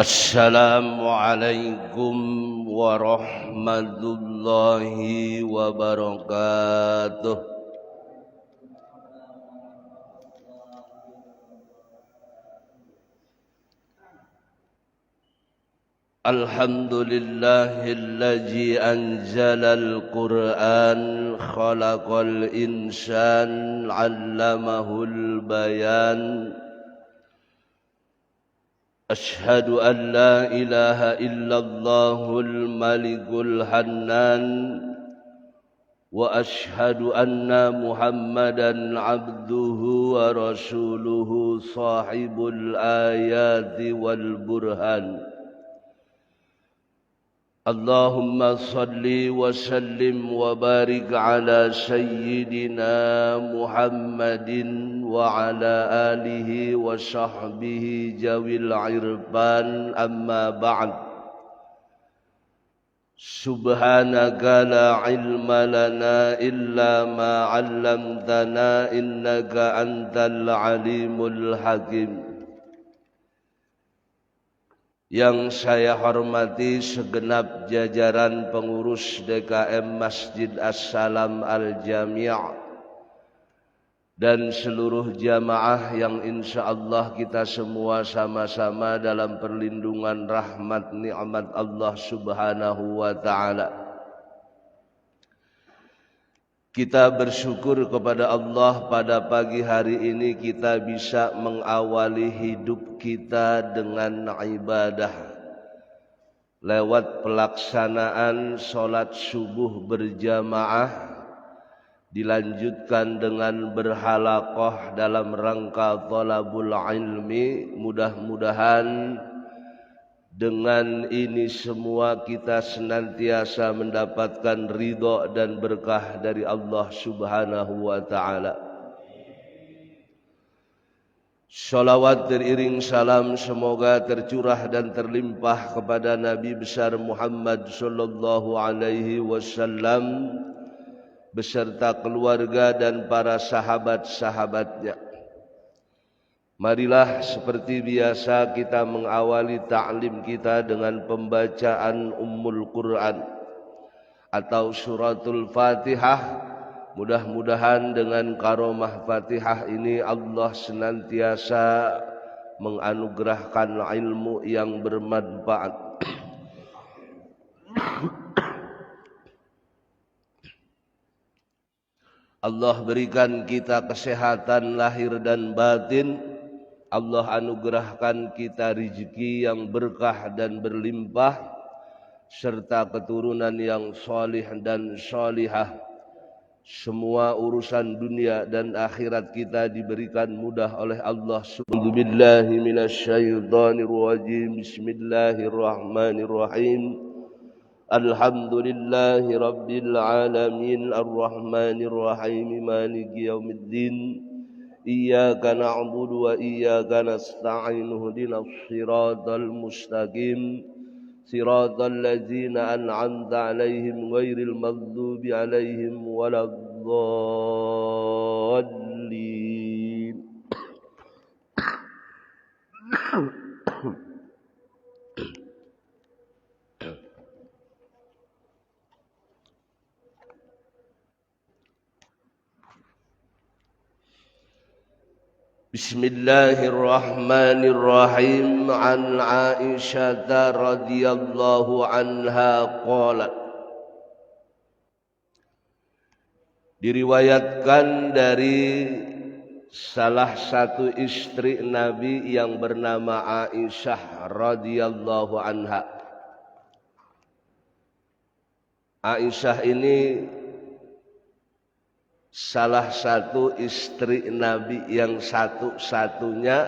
Assalamualaikum warahmatullahi wabarakatuh. Alhamdulillahilladzi anzalal Qur'an khalaqal insan 'allamahul bayan. أشهد أن لا إله إلا الله الملك الحنان وأشهد أن محمدا عبده ورسوله صاحب الآيات والبرهان اللهم صل وسلم وبارك على سيدنا محمد وعلى آله وصحبه ذوي العرفان أما بعد سبحانك لا علم لنا إلا ما علمتنا إنك أنت العليم الحكيم. Yang saya hormati segenap jajaran pengurus DKM Masjid As-Salam Al-Jami' dan seluruh jamaah yang insyaallah kita semua sama-sama dalam perlindungan rahmat nikmat Allah Subhanahu wa ta'ala. Kita bersyukur kepada Allah pada pagi hari ini kita bisa mengawali hidup kita dengan ibadah lewat pelaksanaan sholat subuh berjamaah, dilanjutkan dengan berhalaqah dalam rangka thalabul ilmi. Mudah-mudahan dengan ini semua kita senantiasa mendapatkan ridha dan berkah dari Allah Subhanahu wa ta'ala. Shalawat teriring salam semoga tercurah dan terlimpah kepada Nabi besar Muhammad sallallahu alaihi wasallam beserta keluarga dan para sahabat-sahabatnya. Marilah seperti biasa kita mengawali ta'lim kita dengan pembacaan Ummul Quran atau suratul Fatihah. Mudah-mudahan dengan karomah Fatihah ini Allah senantiasa menganugerahkan ilmu yang bermanfaat. Allah berikan kita kesehatan lahir dan batin. Allah anugerahkan kita rezeki yang berkah dan berlimpah serta keturunan yang salih dan salihah. Semua urusan dunia dan akhirat kita diberikan mudah oleh Allah Subhanahu wa ta'ala. Bismillahirrahmanirrahim. Alhamdulillahi rabbil alamin arrahmanirrahim maliki yaumiddin. Iyyaka na'budu wa iyyaka nasta'in ihdinas siratal mustaqim siratal ladzina an'amta 'alaihim ghairil maghdubi 'alaihim waladdallin. Bismillahirrahmanirrahim. An Aisyah radhiyallahu anha qalat. Diriwayatkan dari salah satu istri Nabi yang bernama Aisyah radhiyallahu anha. Aisyah ini salah satu istri Nabi yang satu-satunya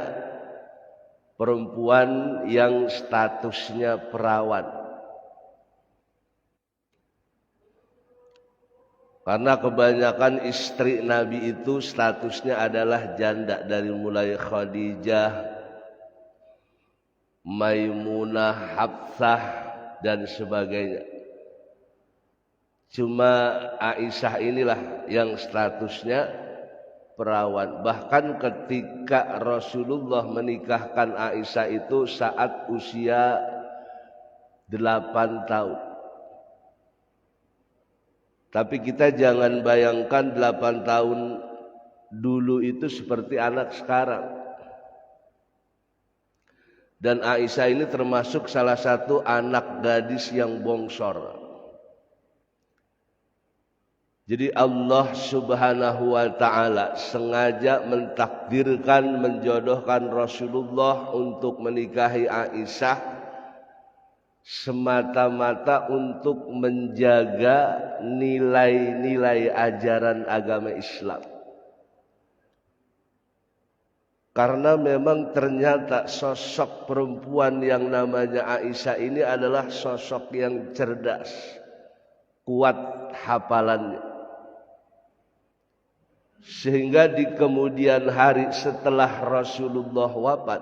perempuan yang statusnya perawan. Karena kebanyakan istri Nabi itu statusnya adalah janda, dari mulai Khadijah, Maimunah, Hafsah dan sebagainya. Cuma Aisyah inilah yang statusnya perawan. Bahkan ketika Rasulullah menikahkan Aisyah itu saat usia 8 tahun. Tapi kita jangan bayangkan 8 tahun dulu itu seperti anak sekarang. Dan Aisyah ini termasuk salah satu anak gadis yang bongsor. Jadi Allah Subhanahu wa ta'ala sengaja mentakdirkan, menjodohkan Rasulullah untuk menikahi Aisyah semata-mata untuk menjaga nilai-nilai ajaran agama Islam. Karena memang ternyata sosok perempuan yang namanya Aisyah ini adalah sosok yang cerdas, kuat hafalannya. Sehingga di kemudian hari setelah Rasulullah wafat,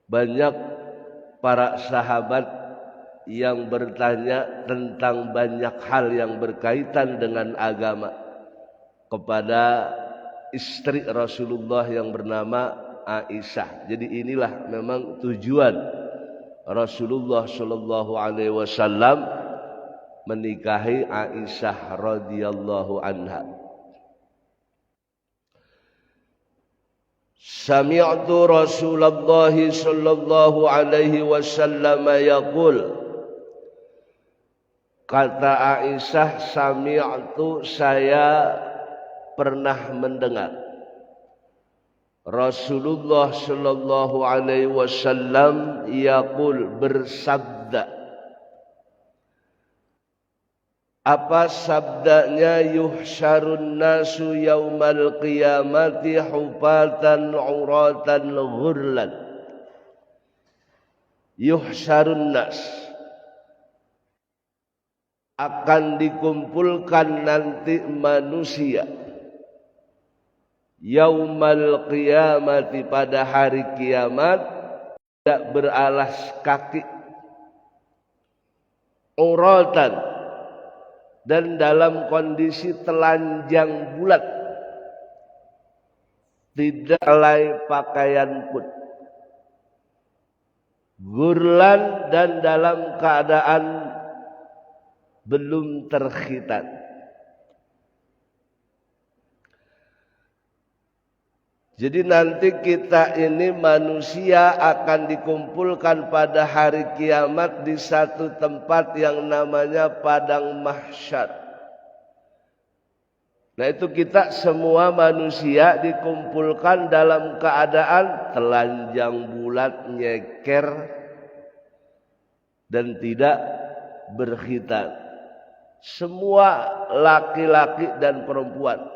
banyak para sahabat yang bertanya tentang banyak hal yang berkaitan dengan agama kepada istri Rasulullah yang bernama Aisyah. Jadi inilah memang tujuan Rasulullah Shallallahu Alaihi Wasallam menikahi Aisyah radhiyallahu anha. Sami'tu Rasulullah sallallahu alaihi wasallam yaqul. Kata Aisyah, sami'tu, saya pernah mendengar Rasulullah sallallahu alaihi wasallam yaqul, bersabda. Apa sabdanya? Yuhsyarun nasu yaumal qiyamati hufatan uratan ghurlan. Yuhsyarun nas, akan dikumpulkan nanti manusia yaumal qiyamati, pada hari kiamat, tidak beralas kaki, uratan, dan dalam kondisi telanjang bulat, tidak helai pakaian pun, gurlan, dan dalam keadaan belum terkhitan. Jadi nanti kita ini manusia akan dikumpulkan pada hari kiamat di satu tempat yang namanya padang mahsyar. Nah, itu kita semua manusia dikumpulkan dalam keadaan telanjang bulat, nyeker, dan tidak berkhitan. Semua laki-laki dan perempuan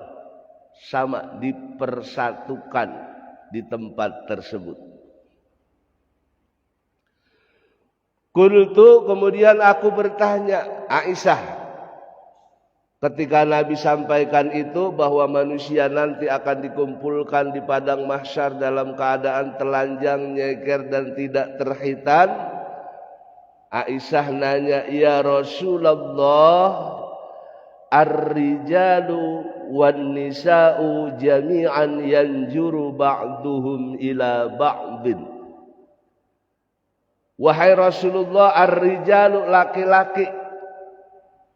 sama dipersatukan di tempat tersebut. Qultu, kemudian aku bertanya, Aisyah, ketika Nabi sampaikan itu bahwa manusia nanti akan dikumpulkan di padang mahsyar dalam keadaan telanjang, nyeker, dan tidak terkhitan, Aisyah nanya, ya Rasulullah, ar-rijalu wan nisa'u jami'an yanjuru ba'duhum ila ba'din. Wahai Rasulullah, ar-rijalu, laki-laki,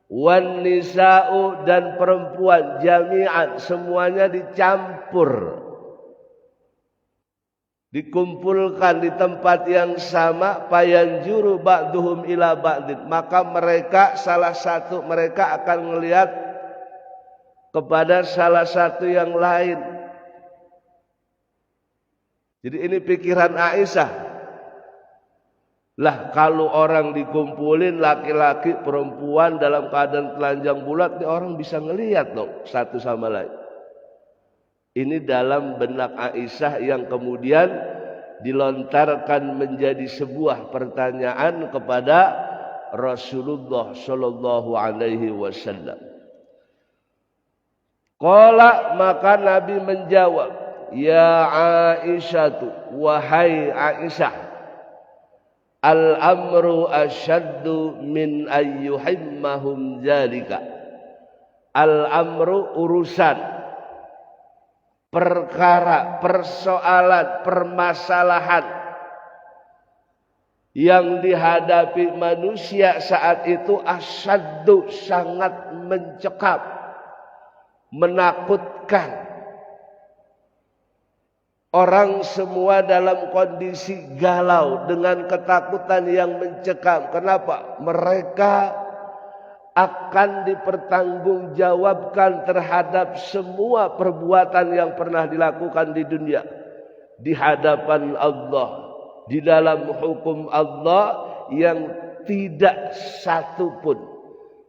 wan nisa'u, dan perempuan, jami'an, semuanya dicampur, dikumpulkan di tempat yang sama, fayanjuru ba'duhum ila ba'din, maka mereka, salah satu mereka akan melihat kepada salah satu yang lain. Jadi ini pikiran Aisyah. Lah, kalau orang dikumpulin laki-laki perempuan dalam keadaan telanjang bulat, nih orang bisa ngelihat dong satu sama lain. Ini dalam benak Aisyah yang kemudian dilontarkan menjadi sebuah pertanyaan kepada Rasulullah sallallahu alaihi wasallam. Qala, maka Nabi menjawab, ya Aisyah, wahai Aisyah, al-amru asyaddu min ayyuhimmahum zalika. Al-amru, urusan, perkara, persoalan, permasalahan yang dihadapi manusia saat itu asyaddu, sangat mencekam, menakutkan. Orang semua dalam kondisi galau dengan ketakutan yang mencekam. Kenapa? Mereka akan dipertanggungjawabkan terhadap semua perbuatan yang pernah dilakukan di dunia di hadapan Allah, di dalam hukum Allah, yang tidak satupun,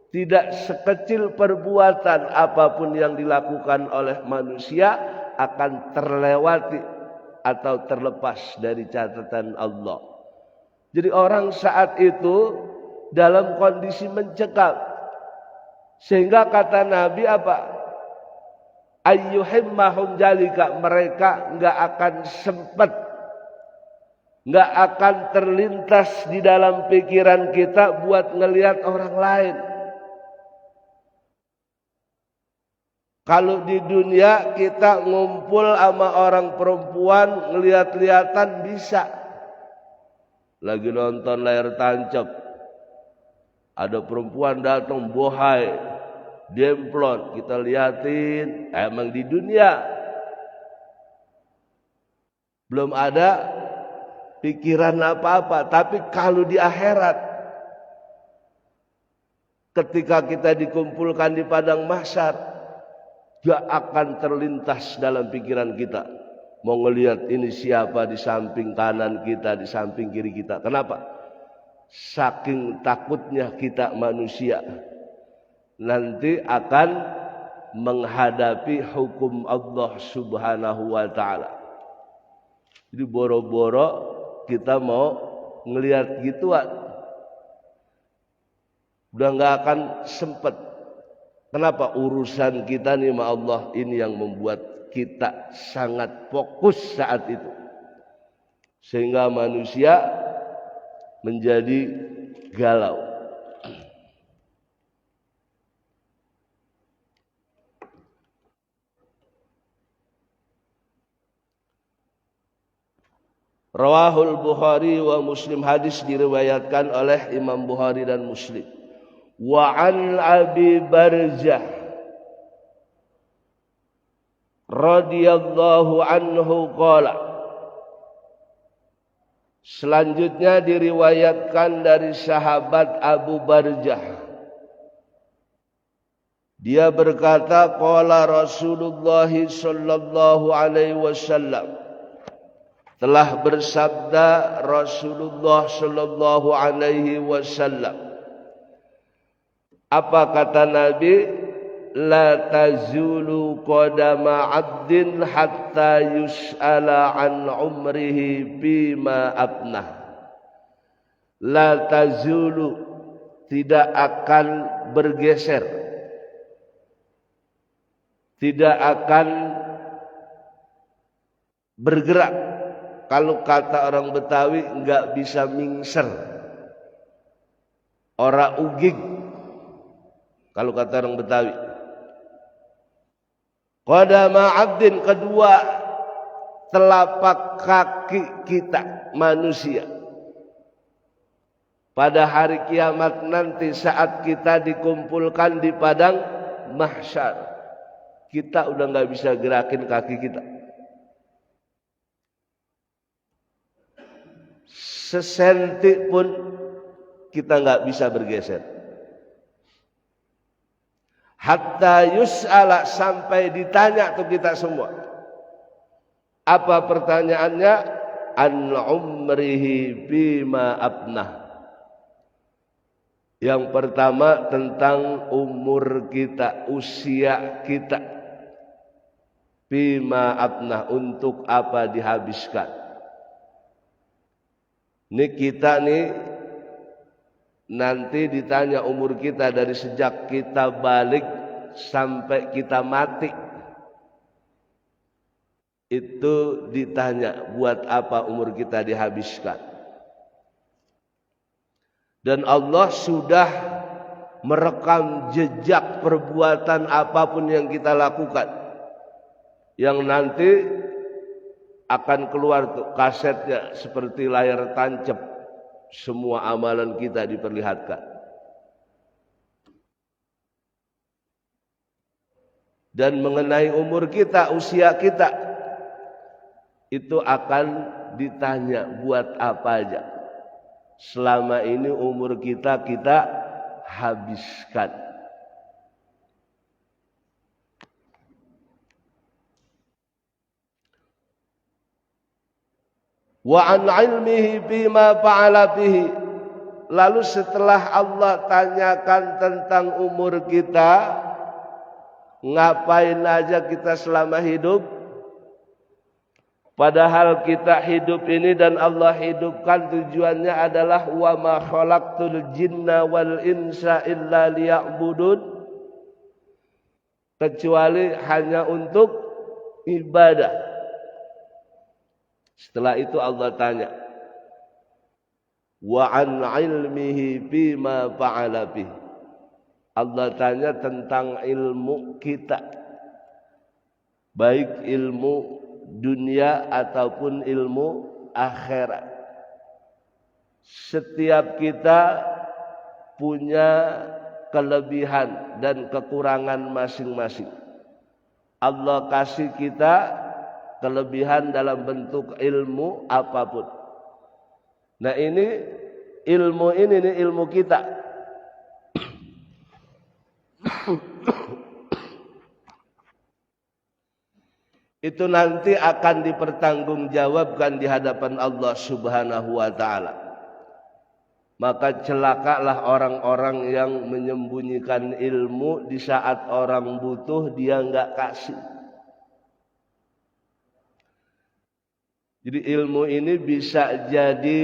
tidak sekecil perbuatan apapun yang dilakukan oleh manusia akan terlewati atau terlepas dari catatan Allah. Jadi orang saat itu dalam kondisi mencekam. Sehingga kata Nabi apa? Ayyuhimmahum jalika, mereka enggak akan sempat, enggak akan terlintas di dalam pikiran kita buat ngelihat orang lain. Kalau di dunia kita ngumpul sama orang perempuan ngelihat-lihatan bisa. Lagi nonton layar tancap, ada perempuan datang bohai, demplon, kita liatin. Emang di dunia belum ada pikiran apa-apa. Tapi kalau di akhirat, ketika kita dikumpulkan di padang mahsyar, gak akan terlintas dalam pikiran kita mau ngelihat ini siapa di samping kanan kita, di samping kiri kita. Kenapa? Saking takutnya kita manusia nanti akan menghadapi hukum Allah Subhanahu wa ta'ala. Jadi boro-boro kita mau ngelihat gituan, udah gak akan sempet. Kenapa? Urusan kita nih sama Allah ini yang membuat kita sangat fokus saat itu, sehingga manusia menjadi galau. Rawahul Bukhari wa Muslim, hadis diriwayatkan oleh Imam Bukhari dan Muslim. Wa an Abi Barzah radhiyallahu anhu qala, selanjutnya diriwayatkan dari sahabat Abu Barzah, dia berkata, qala Rasulullah sallallahu alaihi wasallam, telah bersabda Rasulullah sallallahu alaihi wasallam. Apa kata Nabi? La tazulu qadama 'abdin hatta yus'ala an umrihi bima abnah. La tazulu, tidak akan bergeser, tidak akan bergerak. Kalau kata orang Betawi, enggak bisa mingser, ora ugig. Kalau kata orang Betawi, qadama abdin, kedua telapak kaki kita manusia pada hari kiamat nanti, saat kita dikumpulkan di padang mahsyar, kita udah nggak bisa gerakin kaki kita. Sesenti pun kita nggak bisa bergeser. Hatta yus'ala, sampai ditanya tuh kita semua. Apa pertanyaannya? An umrihi bima abnah. Yang pertama tentang umur kita, usia kita. Bima abnah, untuk apa dihabiskan. Ini kita nih nanti ditanya umur kita dari sejak kita balik sampai kita mati. Itu ditanya buat apa umur kita dihabiskan. Dan Allah sudah merekam jejak perbuatan apapun yang kita lakukan. yang nanti akan keluar tuh kasetnya seperti layar tancap, semua amalan kita diperlihatkan. Dan mengenai umur kita, usia kita, itu akan ditanya buat apa aja selama ini umur kita habiskan. Wa an ilmihi bima fa'ala bihi. Lalu setelah Allah tanyakan tentang umur kita, ngapain aja kita selama hidup, padahal kita hidup ini dan Allah hidupkan tujuannya adalah wa ma khalaqtul jinna wal insa illa liya'budun, kecuali hanya untuk ibadah. Setelah itu Allah tanya, wa an ilmihi bima fa'ala bih. Allah tanya tentang ilmu kita, baik ilmu dunia ataupun ilmu akhirat. Setiap kita punya kelebihan dan kekurangan masing-masing. Allah kasih kita kelebihan dalam bentuk ilmu apapun. Nah ini ilmu kita. Itu nanti akan dipertanggungjawabkan di hadapan Allah Subhanahu wa ta'ala. Maka celakalah orang-orang yang menyembunyikan ilmu di saat orang butuh dia enggak kasih. Jadi ilmu ini bisa jadi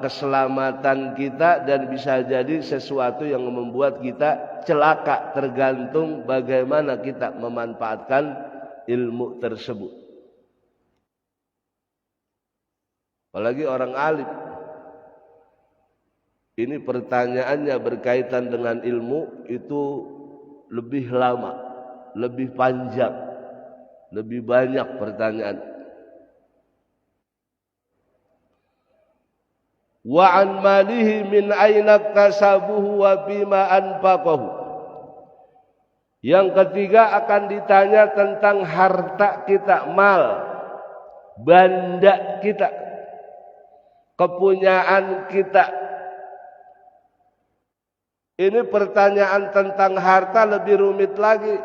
keselamatan kita dan bisa jadi sesuatu yang membuat kita celaka, tergantung bagaimana kita memanfaatkan ilmu tersebut. Apalagi orang alim. Ini pertanyaannya berkaitan dengan ilmu itu lebih lama, lebih panjang, lebih banyak pertanyaan. Wa an malihi min aina iktasabuhu wa bima anfaqahu. Yang ketiga akan ditanya tentang harta kita, mal, benda kita, kepunyaan kita. Ini pertanyaan tentang harta lebih rumit lagi.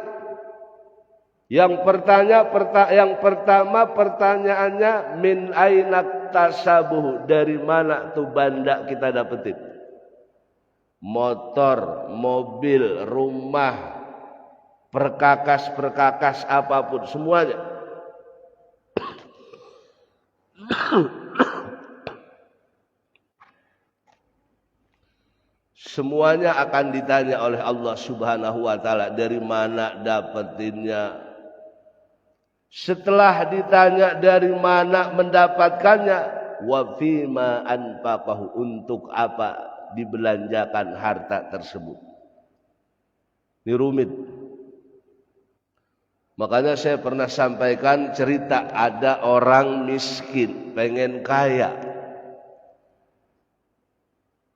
Yang pertama pertanyaannya min aina tasabuh, dari mana tuh benda kita dapetin? Motor, mobil, rumah, perkakas apapun semuanya. Semuanya akan ditanya oleh Allah Subhanahu wa ta'ala, dari mana dapetinnya. Setelah ditanya dari mana mendapatkannya, wa fima anfaqahu, untuk apa dibelanjakan harta tersebut. Ini rumit. Makanya saya pernah sampaikan cerita, ada orang miskin pengen kaya.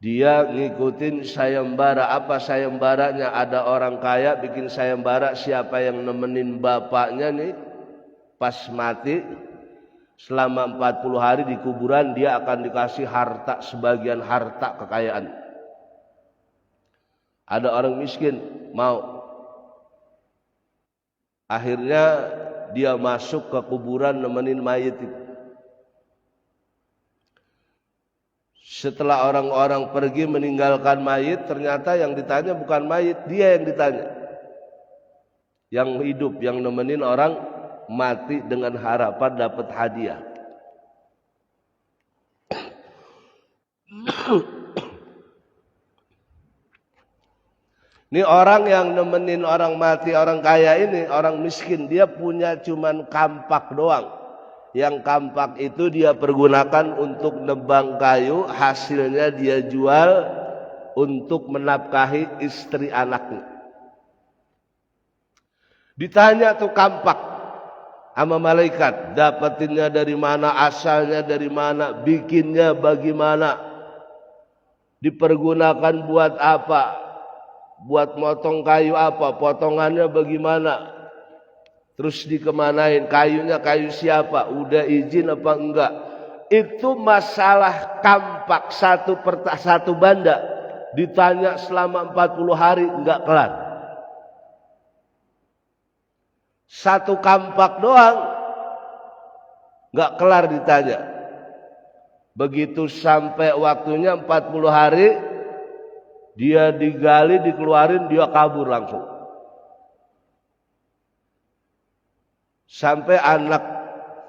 Dia ngikutin sayembara. Apa sayembaranya? Ada orang kaya bikin sayembara, siapa yang nemenin bapaknya nih pas mati selama 40 hari di kuburan, dia akan dikasih harta, sebagian harta kekayaan. Ada orang miskin mau. Akhirnya dia masuk ke kuburan nemenin mayit itu. Setelah orang-orang pergi meninggalkan mayit, ternyata yang ditanya bukan mayit, dia yang ditanya. Yang hidup, yang nemenin orang mati dengan harapan dapat hadiah. Ini orang yang nemenin orang mati, orang kaya ini, orang miskin, dia punya cuman kampak doang. Yang kampak itu dia pergunakan untuk nebang kayu, hasilnya dia jual untuk menafkahi istri anaknya. Ditanya tuh kampak sama malaikat, dapetinnya dari mana, asalnya dari mana, bikinnya bagaimana, dipergunakan buat apa, buat motong kayu apa, potongannya bagaimana, terus dikemanain, kayunya kayu siapa, udah izin apa enggak. Itu masalah kampak satu banda ditanya selama 40 hari enggak kelar. Satu kampak doang enggak kelar ditanya. Begitu sampai waktunya 40 hari, dia digali, dikeluarin, dia kabur langsung. Sampai anak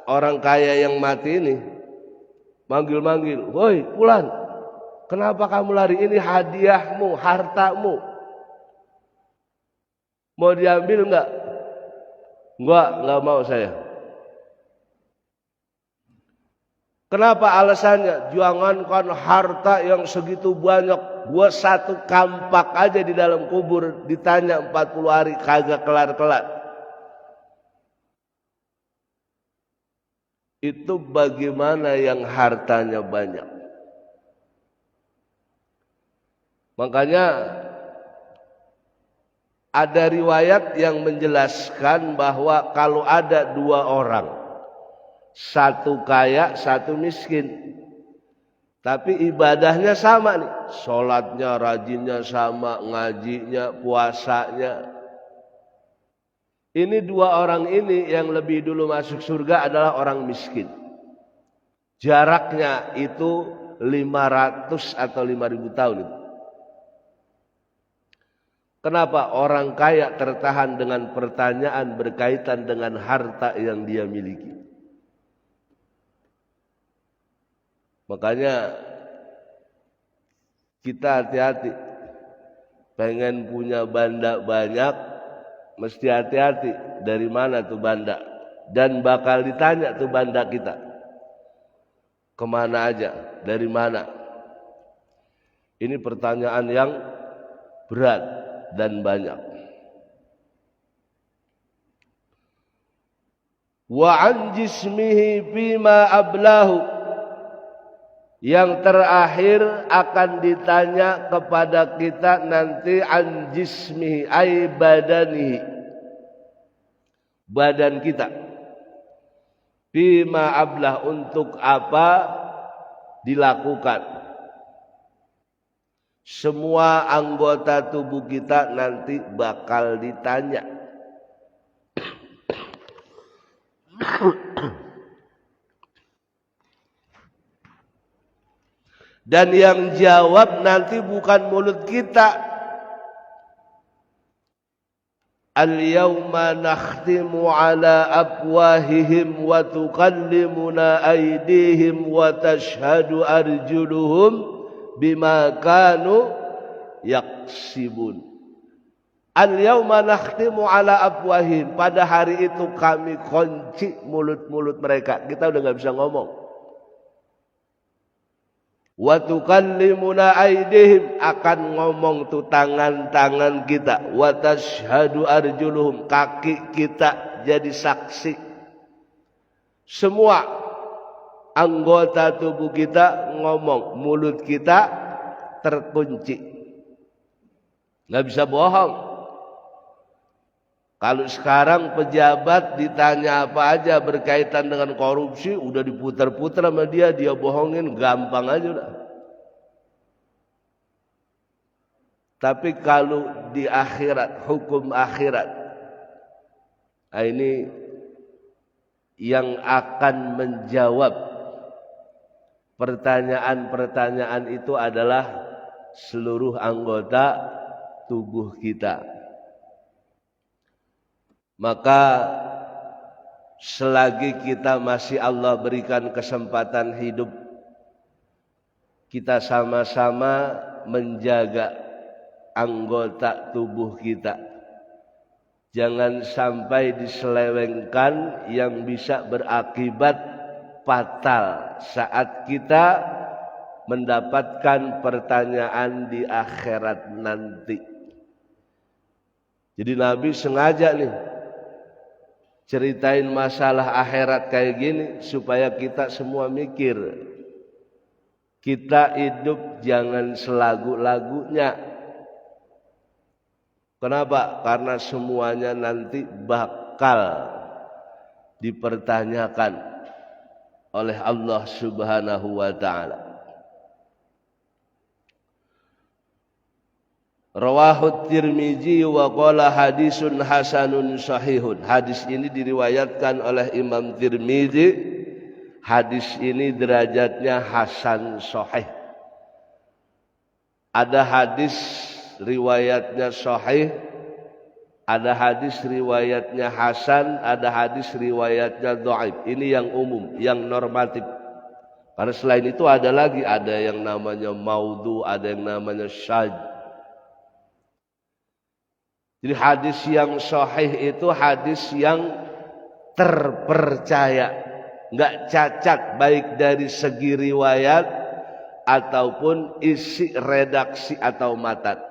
orang kaya yang mati ini manggil-manggil, "Woi, Fulan, kenapa kamu lari? Ini hadiahmu, hartamu. Mau diambil enggak?" Enggak mau saya. Kenapa alasannya? Jangankan harta yang segitu banyak, gua satu kampak aja di dalam kubur ditanya 40 hari kagak kelar-kelar. Itu bagaimana yang hartanya banyak. Makanya ada riwayat yang menjelaskan bahwa kalau ada dua orang, satu kaya, satu miskin, tapi ibadahnya sama nih, sholatnya, rajinnya sama, ngajinya, puasanya. Ini dua orang ini yang lebih dulu masuk surga adalah orang miskin. Jaraknya itu 500 atau 5.000 tahun itu. Kenapa orang kaya tertahan dengan pertanyaan berkaitan dengan harta yang dia miliki? Makanya kita hati-hati. Pengen punya banda banyak, mesti hati-hati dari mana tuh banda. Dan bakal ditanya tuh banda kita. Kemana aja, dari mana? Ini pertanyaan yang berat dan banyak. Wa an jismihi bima ablahu. Yang terakhir akan ditanya kepada kita nanti an jismihi ay badanihi. Badan kita. Bima ablah, untuk apa dilakukan. Semua anggota tubuh kita nanti bakal ditanya. Dan yang jawab nanti bukan mulut kita. Al-yawma nakhtimu ala afwahihim wa tukallimuna aydihim wa tashhadu arjuluhum bima kanu yaksibun. Al-yawma nakhtimu ala afwahihim. Pada hari itu kami kunci mulut-mulut mereka. Kita udah gak bisa ngomong. Wa tukallimuna aydihim, akan ngomong tuh tangan-tangan kita. Wa tashhadu arjuluhum, kaki kita jadi saksi. Semua anggota tubuh kita ngomong, mulut kita terkunci. Nggak bisa bohong. Kalau sekarang pejabat ditanya apa aja berkaitan dengan korupsi, udah diputar-putar sama dia bohongin, gampang aja udah. Tapi kalau di akhirat, hukum akhirat, nah ini yang akan menjawab pertanyaan-pertanyaan itu adalah seluruh anggota tubuh kita. Maka selagi kita masih Allah berikan kesempatan hidup, kita sama-sama menjaga anggota tubuh kita. Jangan sampai diselewengkan yang bisa berakibat fatal saat kita mendapatkan pertanyaan di akhirat nanti. Jadi Nabi sengaja nih ceritain masalah akhirat kayak gini supaya kita semua mikir. Kita hidup jangan selagu-lagunya. Kenapa? Karena semuanya nanti bakal dipertanyakan oleh Allah Subhanahu wa taala. Rawahu Tirmizi wa qala hadisun hasanun sahihun. Hadis ini diriwayatkan oleh Imam Tirmizi. Hadis ini derajatnya hasan sahih. Ada hadis riwayatnya sahih, ada hadis riwayatnya hasan, ada hadis riwayatnya dhaif. Ini yang umum, yang normatif. Karena selain itu ada lagi, ada yang namanya maudhu, ada yang namanya syadz. Jadi hadis yang sahih itu hadis yang terpercaya, enggak cacat baik dari segi riwayat ataupun isi redaksi atau matan.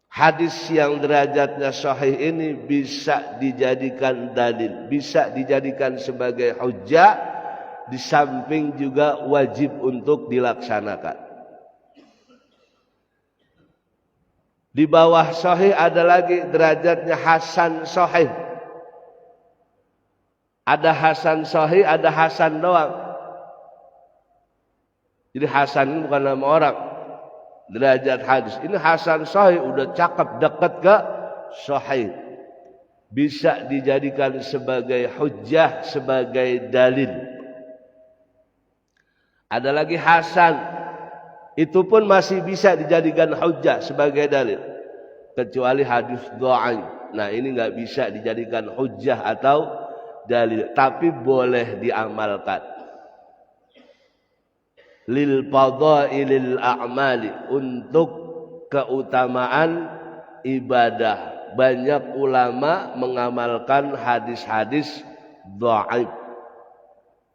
Hadis yang derajatnya sahih ini bisa dijadikan dalil, bisa dijadikan sebagai hujjah, di samping juga wajib untuk dilaksanakan. Di bawah sahih ada lagi derajatnya hasan sahih. Ada hasan sahih, ada hasan doang. Jadi hasan ini bukan nama orang. Derajat hadis. Ini hasan sahih, udah cakep, dekat ke sahih. Bisa dijadikan sebagai hujjah, sebagai dalil. Ada lagi hasan. Itu pun masih bisa dijadikan hujjah sebagai dalil, kecuali hadis dhaif. Nah, ini enggak bisa dijadikan hujjah atau dalil, tapi boleh diamalkan. Lil fadailil a'mali, untuk keutamaan ibadah. Banyak ulama mengamalkan hadis-hadis dhaif,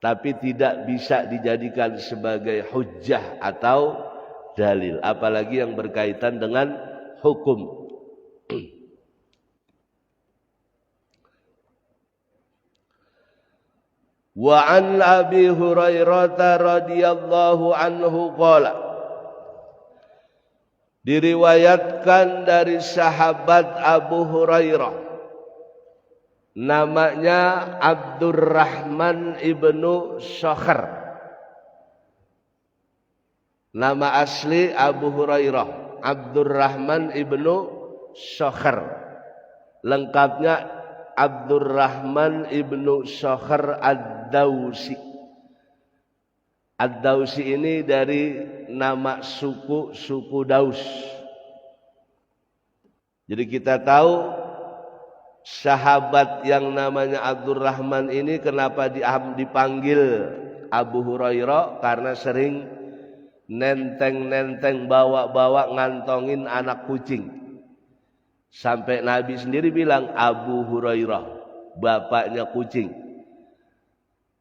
tapi tidak bisa dijadikan sebagai hujjah atau dalil, apalagi yang berkaitan dengan hukum. Wa an Abi Hurairah radhiyallahu anhu qala, diriwayatkan dari sahabat Abu Hurairah, namanya Abdurrahman ibnu Sakhar. Nama asli Abu Hurairah, Abdurrahman ibnu Sakhar. Lengkapnya Abdurrahman ibnu Sakhar Ad-Dausi. Ad-Dausi ini dari nama suku Daus. Jadi kita tahu sahabat yang namanya Abdurrahman ini kenapa dipanggil Abu Hurairah? Karena sering nenteng-nenteng, bawa-bawa, ngantongin anak kucing. Sampai Nabi sendiri bilang Abu Hurairah, bapaknya kucing.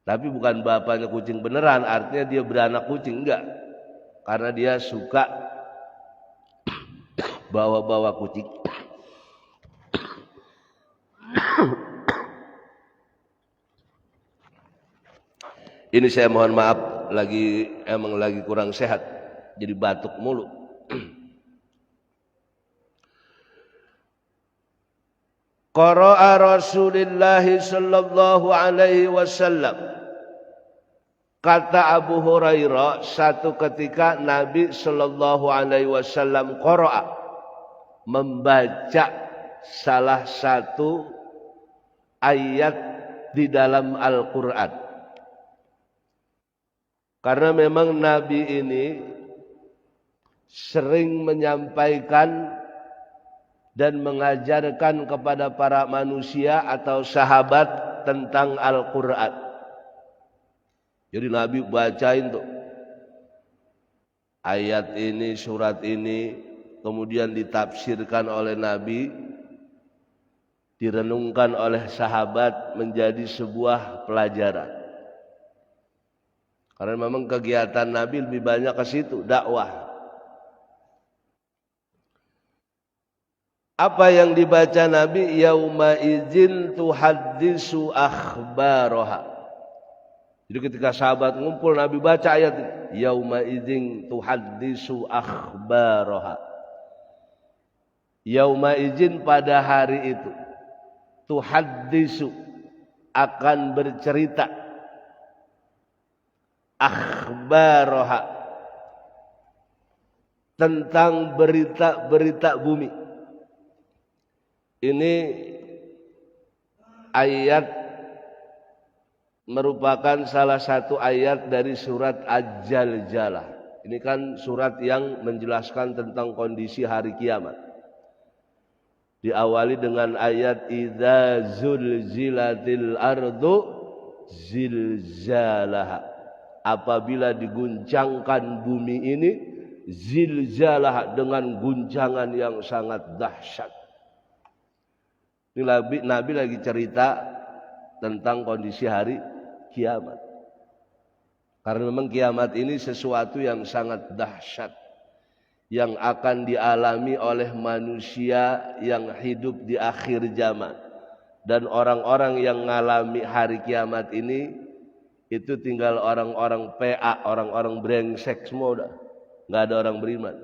Tapi bukan bapaknya kucing beneran, artinya dia beranak kucing, enggak. Karena dia suka bawa-bawa kucing. Ini saya mohon maaf, emang lagi kurang sehat, jadi batuk mulu. Qara'a Rasulullah sallallahu alaihi wasallam. Kata Abu Hurairah, satu ketika Nabi sallallahu alaihi wasallam qara'a, membaca salah satu ayat di dalam Al-Qur'an. Karena memang Nabi ini sering menyampaikan dan mengajarkan kepada para manusia atau sahabat tentang Al-Quran. Jadi Nabi bacain tuh ayat ini, surat ini, kemudian ditafsirkan oleh Nabi, direnungkan oleh sahabat menjadi sebuah pelajaran. Karena memang kegiatan Nabi lebih banyak ke situ, dakwah. Apa yang dibaca Nabi? Yauma idzin tuhaddisu akhbaraha. Jadi ketika sahabat ngumpul, Nabi baca ayat ini. Yauma idzin tuhaddisu akhbaraha. Yauma idzin pada hari itu. Tuhaddisu akan bercerita. Akhbaraha. Tentang berita-berita bumi. Ini ayat merupakan salah satu ayat dari surat Az-Zalzalah. Ini kan surat yang menjelaskan tentang kondisi hari kiamat. Diawali dengan ayat idza zulzilatil ardu zilzalaha. Apabila diguncangkan bumi ini zilzalaha, dengan guncangan yang sangat dahsyat. Ini Nabi lagi cerita tentang kondisi hari kiamat. Karena memang kiamat ini sesuatu yang sangat dahsyat, yang akan dialami oleh manusia yang hidup di akhir zaman. Dan orang-orang yang mengalami hari kiamat ini, itu tinggal orang-orang PA, orang-orang brengsek semua udah. Nggak ada orang beriman.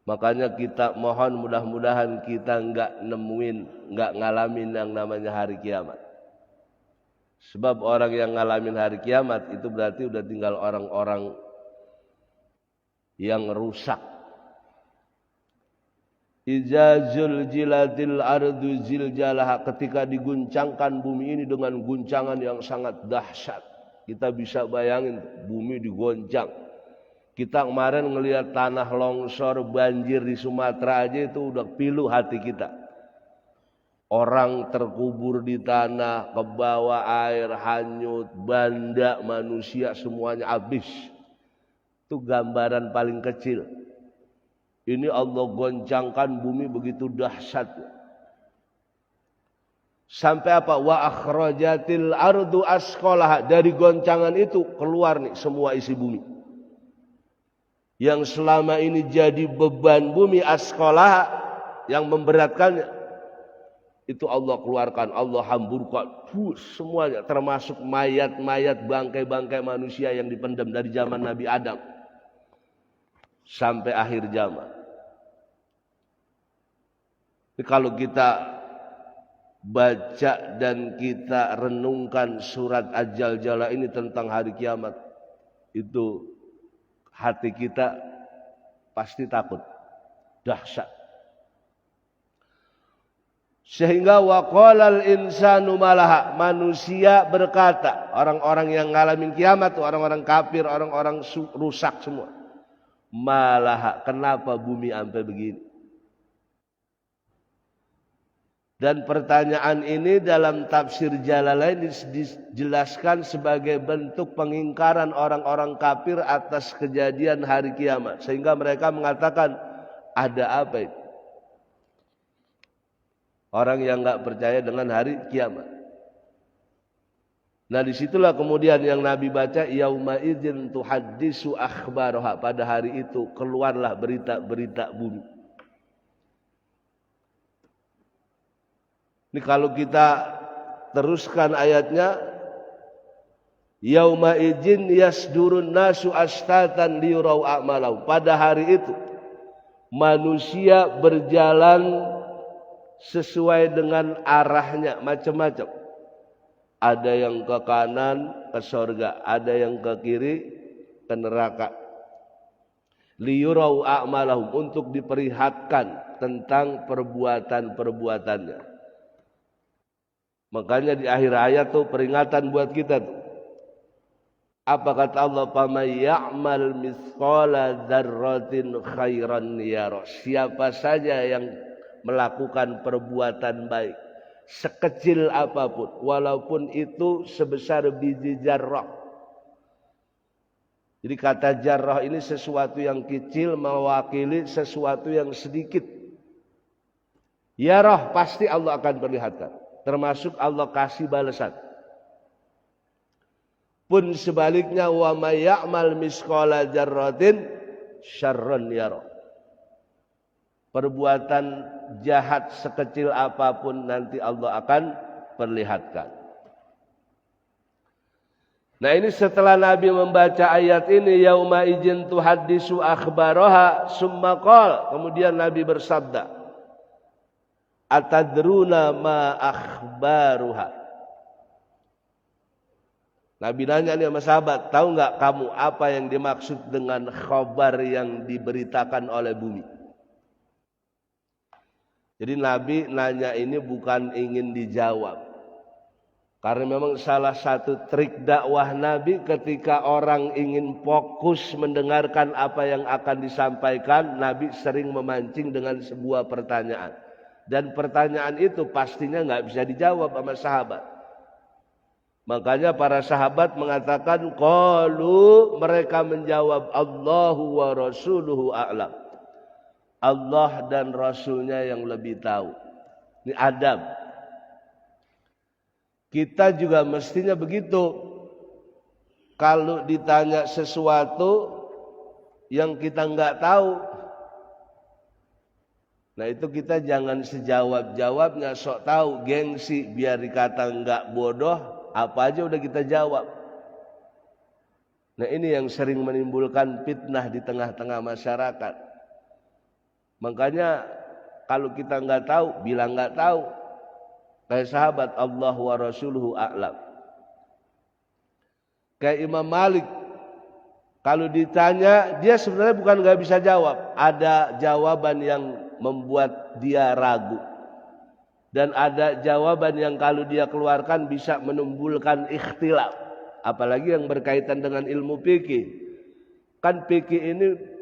Makanya kita mohon mudah-mudahan kita nggak ngalamin yang namanya hari kiamat. Sebab orang yang ngalamin hari kiamat itu berarti udah tinggal orang-orang yang rusak. Iza zulzilatil ardu zilzalaha, ketika diguncangkan bumi ini dengan guncangan yang sangat dahsyat. Kita bisa bayangin bumi digoncang. Kita kemarin ngelihat tanah longsor, banjir di Sumatera aja itu udah pilu hati kita. Orang terkubur di tanah, ke bawah air, hanyut, banda, manusia semuanya habis. Itu gambaran paling kecil. Ini Allah goncangkan bumi begitu dahsyat. Sampai apa? Wa akhrajatil ardu asqalaha. Dari goncangan itu keluar nih semua isi bumi. Yang selama ini jadi beban bumi asqalaha, yang memberatkannya, itu Allah keluarkan, Allah hamburkan semuanya, termasuk mayat-mayat, bangkai-bangkai manusia yang dipendam dari zaman Nabi Adam sampai akhir zaman. Jadi kalau kita baca dan kita renungkan surat Az-Zalzalah ini tentang hari kiamat, itu hati kita pasti takut, dahsyat. Sehingga waqalal insanu malaha, manusia berkata, orang-orang yang ngalamin kiamat, orang-orang kafir, orang-orang rusak semua. Malaha, kenapa bumi sampai begini? Dan pertanyaan ini dalam tafsir Jalalain dijelaskan sebagai bentuk pengingkaran orang-orang kafir atas kejadian hari kiamat. Sehingga mereka mengatakan, ada apa itu? Orang yang enggak percaya dengan hari kiamat. Nah disitulah kemudian yang Nabi baca, yauma idzin tuhaddisu akhbaraha, pada hari itu keluarlah berita-berita bumi. Ini kalau kita teruskan ayatnya, yauma idzin yasdurun nasu astatan liyurau a'malau. Pada hari itu manusia berjalan sesuai dengan arahnya, macam-macam. Ada yang ke kanan ke surga, ada yang ke kiri ke neraka. Liyurau a'malahum, untuk diperlihatkan tentang perbuatan-perbuatannya. Makanya di akhir ayat tuh peringatan buat kita tuh. Apa kata Allah? Faman ya'mal mithqala dzarratin khairan yarah. Siapa saja yang melakukan perbuatan baik sekecil apapun, walaupun itu sebesar biji jarrah. Jadi kata jarrah ini sesuatu yang kecil mewakili sesuatu yang sedikit. Yarah, pasti Allah akan perlihatkan. Termasuk Allah kasih balasan. Pun sebaliknya, wa may ya'mal misqala dzarratin syarran yarah. perbuatan jahat sekecil apapun nanti Allah akan perlihatkan. Nah ini setelah Nabi membaca ayat ini, yauma idzin tuhaddisu akhbaraha summa qala, kemudian Nabi bersabda, atadruna ma akhbaruha. Nabi nanya nih sama sahabat, tahu nggak kamu apa yang dimaksud dengan khabar yang diberitakan oleh bumi? Jadi Nabi nanya ini bukan ingin dijawab. Karena memang salah satu trik dakwah Nabi ketika orang ingin fokus mendengarkan apa yang akan disampaikan, Nabi sering memancing dengan sebuah pertanyaan. Dan pertanyaan itu pastinya nggak bisa dijawab sama sahabat. Makanya para sahabat mengatakan, qalu, mereka menjawab, Allahu wa rasuluhu a'lam. Allah dan Rasulnya yang lebih tahu. Ini adab. Kita juga mestinya begitu. Kalau ditanya sesuatu yang kita nggak tahu, nah itu kita jangan sejawab-jawabnya sok tahu, gengsi, biar dikata nggak bodoh, apa aja udah kita jawab. Nah ini yang sering menimbulkan fitnah di tengah-tengah masyarakat. Makanya kalau kita nggak tahu, bilang nggak tahu. Kayak sahabat, Allah wa rasuluhu a'lam. Kayak Imam Malik, kalau ditanya dia sebenarnya bukan nggak bisa jawab, ada jawaban yang membuat dia ragu, dan ada jawaban yang kalau dia keluarkan bisa menimbulkan ikhtilaf, apalagi yang berkaitan dengan ilmu fikih. Kan fikih ini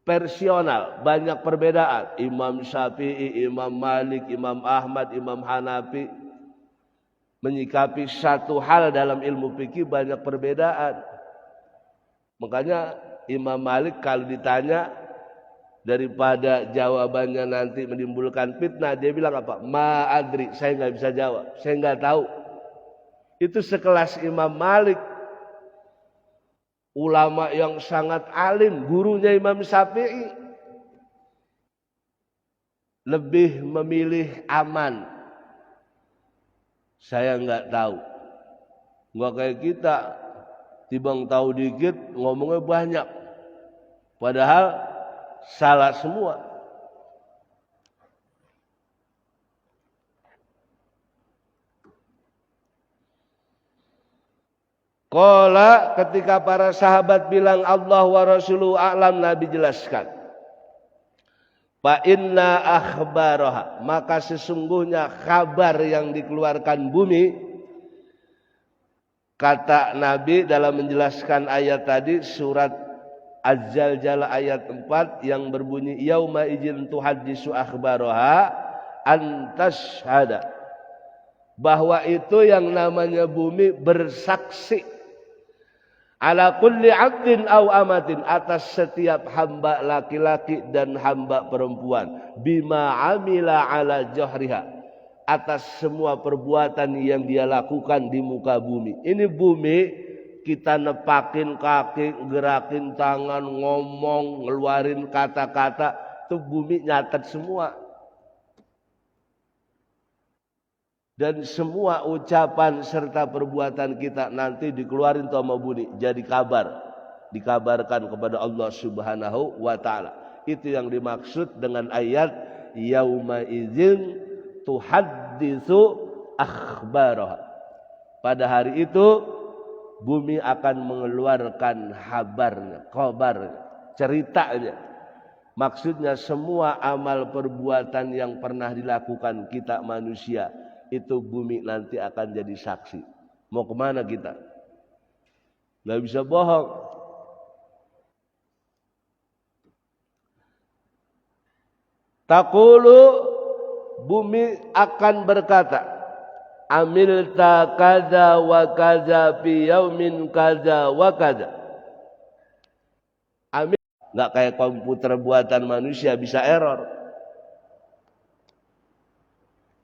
versional, banyak perbedaan. Imam Syafi'i, Imam Malik, Imam Ahmad, Imam Hanafi menyikapi satu hal dalam ilmu fikih banyak perbedaan. Makanya Imam Malik kalau ditanya, daripada jawabannya nanti menimbulkan fitnah, dia bilang apa? Ma adri, saya nggak bisa jawab, saya nggak tahu. Itu sekelas Imam Malik, ulama yang sangat alim, gurunya Imam Syafi'i, lebih memilih aman. Saya nggak tahu. Nggak kayak kita, tibang tahu dikit, ngomongnya banyak. Padahal salah semua. Qala, ketika para sahabat bilang Allah wa rasuluhu a'lam, Nabi jelaskan, fa inna akhbaraha, maka sesungguhnya kabar yang dikeluarkan bumi, kata Nabi dalam menjelaskan ayat tadi, surat Az-Zalzalah ayat 4 yang berbunyi yauma idzin tuhaddisu akhbaraha antashhada, bahwa itu yang namanya bumi bersaksi ala kulli 'abdin aw amatin, atas setiap hamba laki-laki dan hamba perempuan, bima amila ala jahriha, atas semua perbuatan yang dia lakukan di muka bumi. Ini bumi kita nepakin kaki, gerakin tangan, ngomong, ngeluarin kata-kata, itu bumi nyatet semua. Dan semua ucapan serta perbuatan kita nanti dikeluarin sama bumi, jadi kabar, dikabarkan kepada Allah Subhanahu wa ta'ala. Itu yang dimaksud dengan ayat yauma idzin tuhaddisu akhbaraha. Pada hari itu bumi akan mengeluarkan kabarnya, kabarnya, ceritanya. Maksudnya semua amal perbuatan yang pernah dilakukan kita manusia, itu bumi nanti akan jadi saksi. Mau kemana kita? Gak bisa bohong. Taqulu, bumi akan berkata, amilta kaza wa kaza fi yaumin kaza wa kaza. Amil, nggak kayak komputer buatan manusia bisa error.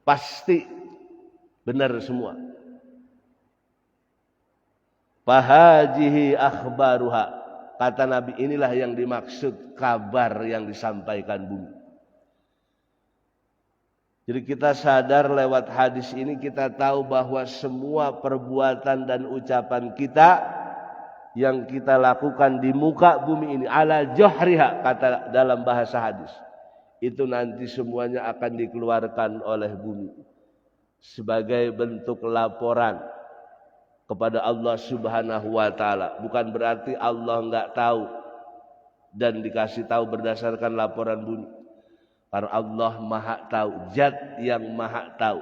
Pasti benar semua. Fahajihi akhbaruha, kata Nabi, inilah yang dimaksud kabar yang disampaikan bumi. Jadi kita sadar lewat hadis ini kita tahu bahwa semua perbuatan dan ucapan kita yang kita lakukan di muka bumi ini ala johriha, kata dalam bahasa hadis, itu nanti semuanya akan dikeluarkan oleh bumi sebagai bentuk laporan kepada Allah Subhanahu wa taala. Bukan berarti Allah enggak tahu dan dikasih tahu berdasarkan laporan bumi. Karena Allah Maha tahu, zat yang Maha tahu.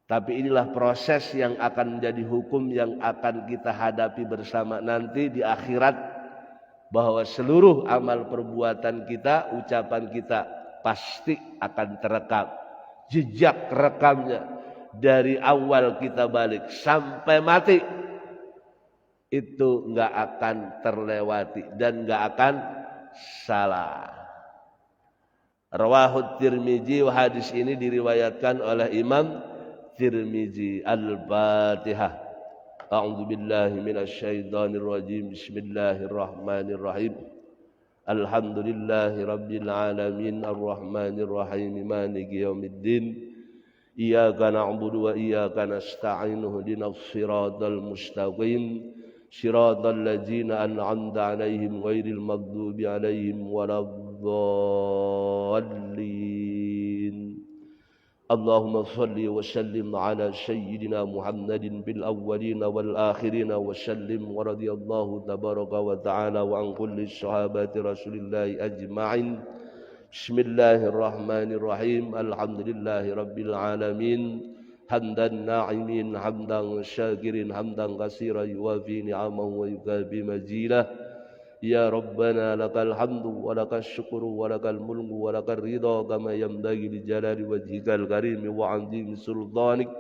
Tapi inilah proses yang akan menjadi hukum yang akan kita hadapi bersama nanti di akhirat, bahwa seluruh amal perbuatan kita, ucapan kita pasti akan terekam. Jejak rekamnya dari awal kita balik sampai mati itu enggak akan terlewati dan enggak akan salah. Rawahu Tirmizi, hadis ini diriwayatkan oleh Imam Tirmizi. Al-Fatihah. A'udzu billahi minasyaitonir rajim. Bismillahirrahmanirrahim. Alhamdulillahi rabbil alamin arrahmanir rahim maliki yaumiddin. Iyyaka na'budu wa iyyaka nasta'in ihdinas siratal mustaqim. Siratal ladzina an'amta 'alaihim ghairil maghdubi 'alaihim waladdallin. Allahumma shalli wa sallim ala sayyidina Muhammadin bil awwalin wal akhirin wa sallim wa radiyallahu tabaraka wa ta'ala wa an kulli sahabati Rasulillahi ajma'in. Bismillahirrahmanirrahim. Alhamdulillahi rabbil alamin. Hamdan na'imin, hamdan syakirin, hamdan katsiran yuwafi ni'amahu wa yukafi mazidah. Ya Rabbana lakal hamdu wa lakal syukru wa lakal mulku wa lakal ridha kama yanbaghi li jalali wajhikal karim wa 'azimi sultanik.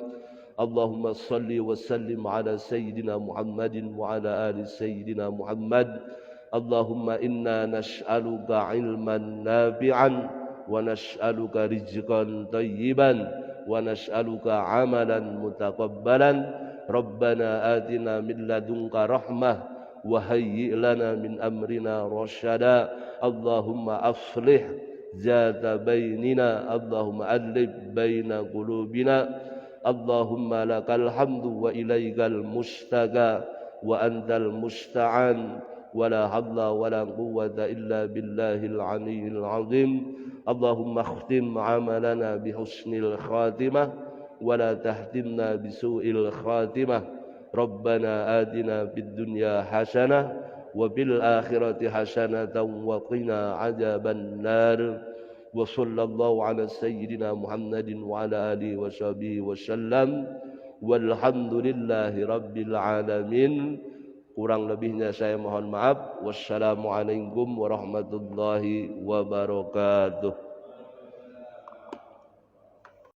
Allahumma salli wa sallim ala sayyidina Muhammadin wa ala ali sayyidina Muhammad. Allahumma inna nas'aluka ilman nafi'an wa nas'aluka rizqan tayyiban wa nas'aluka amalan mutaqabbalan. Rabbana atina min ladunka rahmah wa hayyi' lana min amrina rasyada. Allahumma aslih zata bainina, Allahumma alif baina qulubina. Allahumma lakal hamdu wa ilaikal mustaqa wa antal musta'an wa la hawla wa la quwwata illa billahil aliyyil azim. Allahumma khtim amalana bihusnil khatimah wa la tahtimna bisu'il khatimah. Rabbana atina fid dunya hasanah wa fil akhirati hasanatan wa qina adzaban nar. Wa sallallahu ala sayyidina Muhammadin wa ala alihi wa sahbihi wa sallam. Walhamdulillahi rabbil alamin. Kurang lebihnya saya mohon maaf. Wassalamualaikum warahmatullahi wabarakatuh.